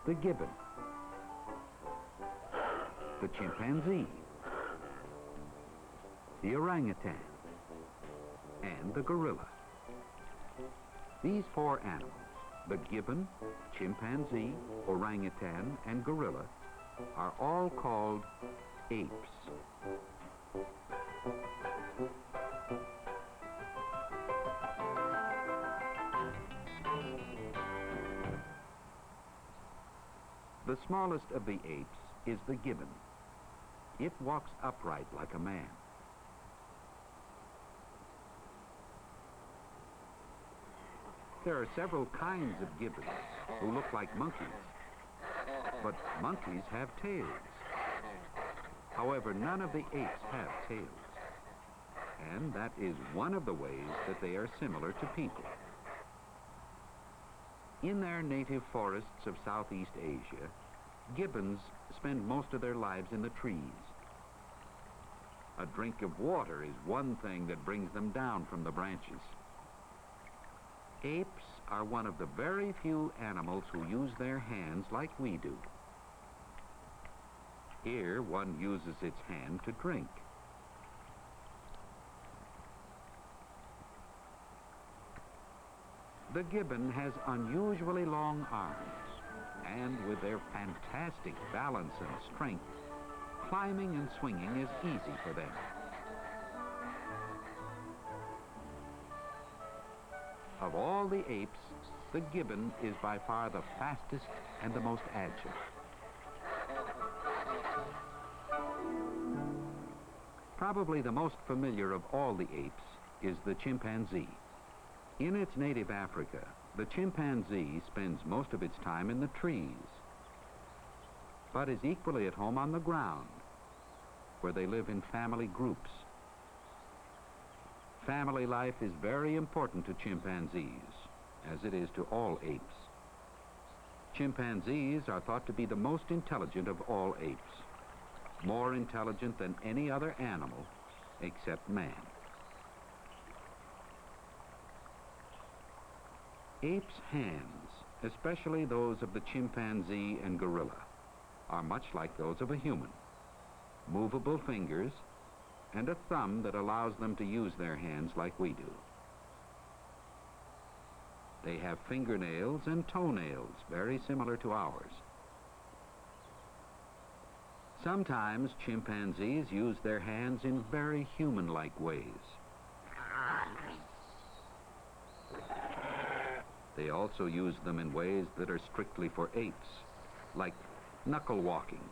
the gibbon, the chimpanzee, the orangutan, and the gorilla. These four animals, the gibbon, chimpanzee, orangutan, and gorilla, are all called apes. The smallest of the apes is the gibbon. It walks upright like a man. There are several kinds of gibbons who look like monkeys, but monkeys have tails. However, none of the apes have tails, and that is one of the ways that they are similar to people. In their native forests of Southeast Asia, gibbons spend most of their lives in the trees. A drink of water is one thing that brings them down from the branches. Apes are one of the very few animals who use their hands like we do. Here, one uses its hand to drink. The gibbon has unusually long arms, and with their fantastic balance and strength, climbing and swinging is easy for them. Of all the apes, the gibbon is by far the fastest and the most agile. Probably the most familiar of all the apes is the chimpanzee. In its native Africa, the chimpanzee spends most of its time in the trees, but is equally at home on the ground, where they live in family groups. Family life is very important to chimpanzees, as it is to all apes. Chimpanzees are thought to be the most intelligent of all apes, more intelligent than any other animal except man. Apes' hands, especially those of the chimpanzee and gorilla, are much like those of a human. Movable fingers and a thumb that allows them to use their hands like we do. They have fingernails and toenails very similar to ours. Sometimes chimpanzees use their hands in very human-like ways. They also use them in ways that are strictly for apes, like knuckle walking,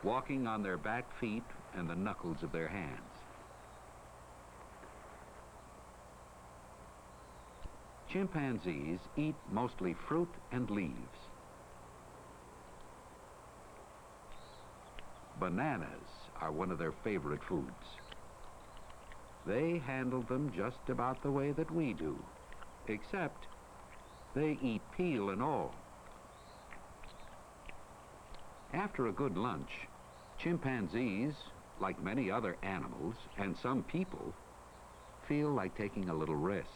walking on their back feet and the knuckles of their hands. Chimpanzees eat mostly fruit and leaves. Bananas are one of their favorite foods. They handle them just about the way that we do, except they eat peel and all. After a good lunch, chimpanzees, like many other animals and some people, feel like taking a little rest.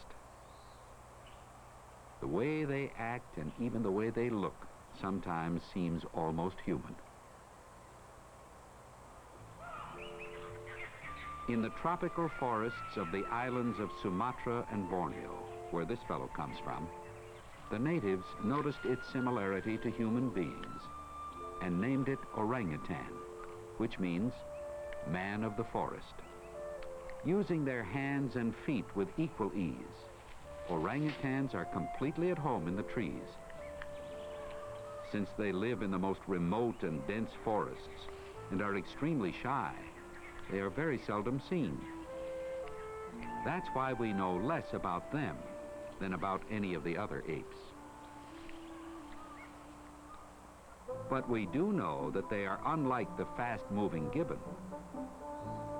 The way they act and even the way they look sometimes seems almost human. In the tropical forests of the islands of Sumatra and Borneo, where this fellow comes from, the natives noticed its similarity to human beings and named it orangutan, which means man of the forest. Using their hands and feet with equal ease, orangutans are completely at home in the trees. Since they live in the most remote and dense forests and are extremely shy, they are very seldom seen. That's why we know less about them than about any of the other apes. But we do know that they are unlike the fast-moving gibbon.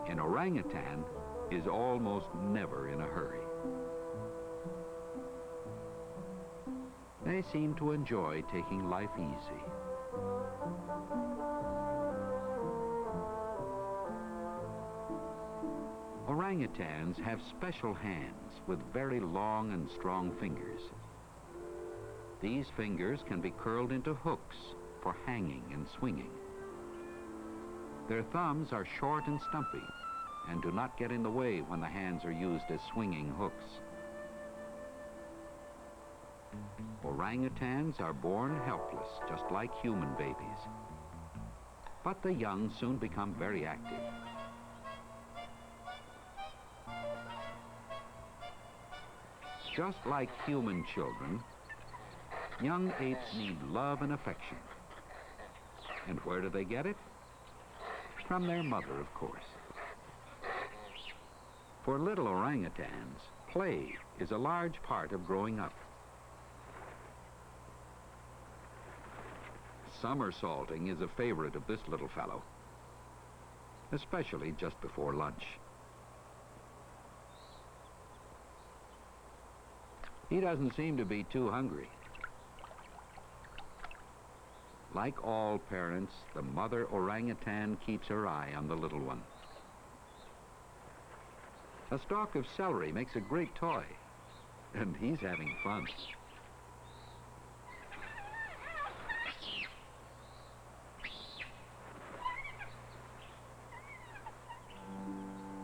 An orangutan is almost never in a hurry. They seem to enjoy taking life easy. Orangutans have special hands with very long and strong fingers. These fingers can be curled into hooks for hanging and swinging. Their thumbs are short and stumpy and do not get in the way when the hands are used as swinging hooks. Orangutans are born helpless, just like human babies. But the young soon become very active. Just like human children, young apes need love and affection. And where do they get it? From their mother, of course. For little orangutans, play is a large part of growing up. Somersaulting is a favorite of this little fellow, especially just before lunch. He doesn't seem to be too hungry. Like all parents, the mother orangutan keeps her eye on the little one. A stalk of celery makes a great toy, and he's having fun.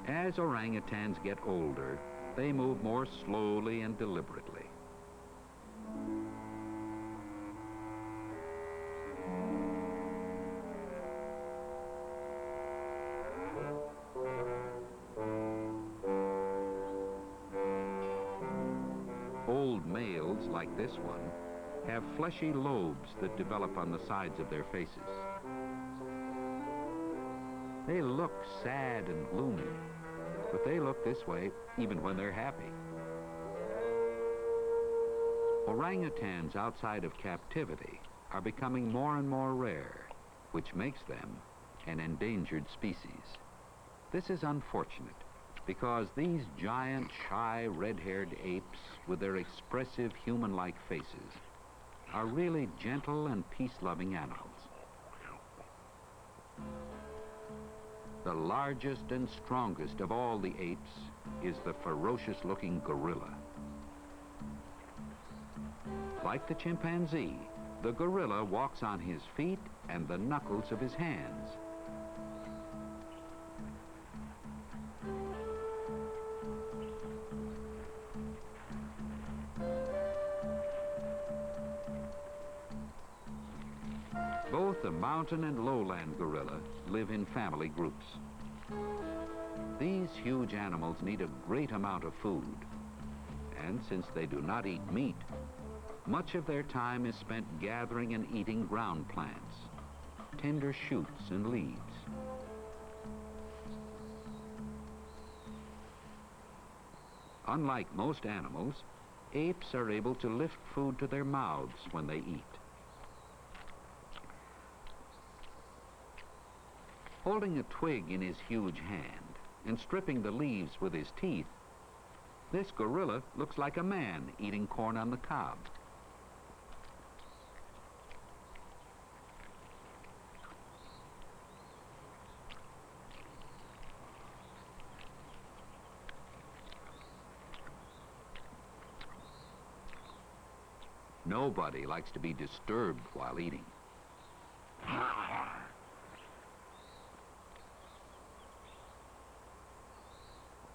As orangutans get older, they move more slowly and deliberately. Old males, like this one, have fleshy lobes that develop on the sides of their faces. They look sad and gloomy, but they look this way even when they're happy. Orangutans outside of captivity are becoming more and more rare, which makes them an endangered species. This is unfortunate because these giant, shy, red-haired apes with their expressive human-like faces are really gentle and peace-loving animals. The largest and strongest of all the apes is the ferocious-looking gorilla. Like the chimpanzee, the gorilla walks on his feet and the knuckles of his hands. Both the mountain and lowland gorilla live in family groups. These huge animals need a great amount of food, and since they do not eat meat, much of their time is spent gathering and eating ground plants, tender shoots and leaves. Unlike most animals, apes are able to lift food to their mouths when they eat. Holding a twig in his huge hand and stripping the leaves with his teeth, this gorilla looks like a man eating corn on the cob. Nobody likes to be disturbed while eating.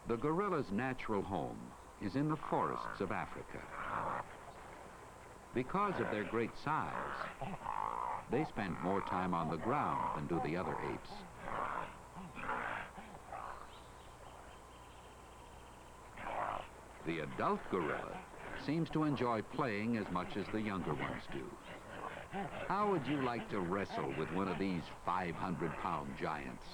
The gorilla's natural home is in the forests of Africa. Because of their great size, they spend more time on the ground than do the other apes. The adult gorilla seems to enjoy playing as much as the younger ones do. How would you like to wrestle with one of these 500-pound giants?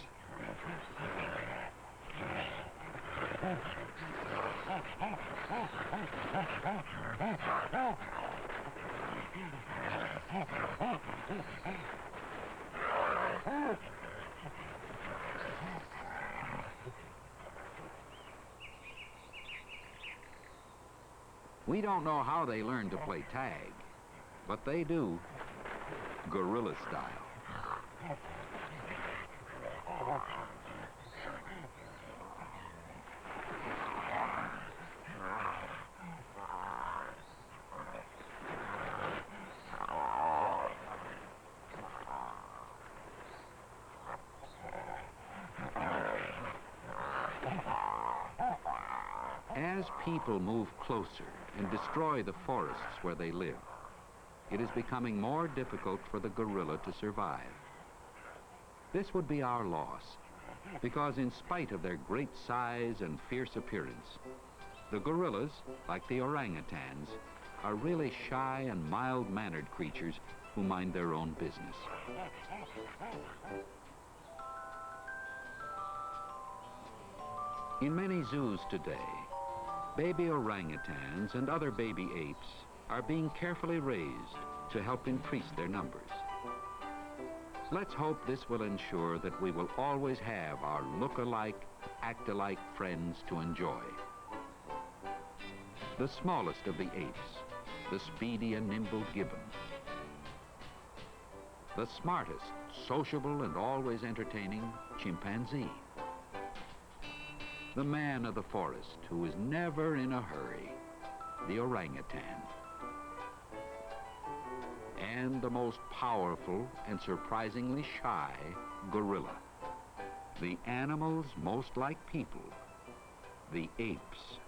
We don't know how they learned to play tag, but they do, gorilla style. people move closer and destroy the forests where they live, it is becoming more difficult for the gorilla to survive. This would be our loss, because in spite of their great size and fierce appearance, the gorillas, like the orangutans, are really shy and mild-mannered creatures who mind their own business. In many zoos today, baby orangutans and other baby apes are being carefully raised to help increase their numbers. Let's hope this will ensure that we will always have our look-alike, act-alike friends to enjoy. The smallest of the apes, the speedy and nimble Gibbon. The smartest, sociable, and always entertaining chimpanzee. The man of the forest who is never in a hurry, the orangutan. And the most powerful and surprisingly shy gorilla. The animals most like people, the apes.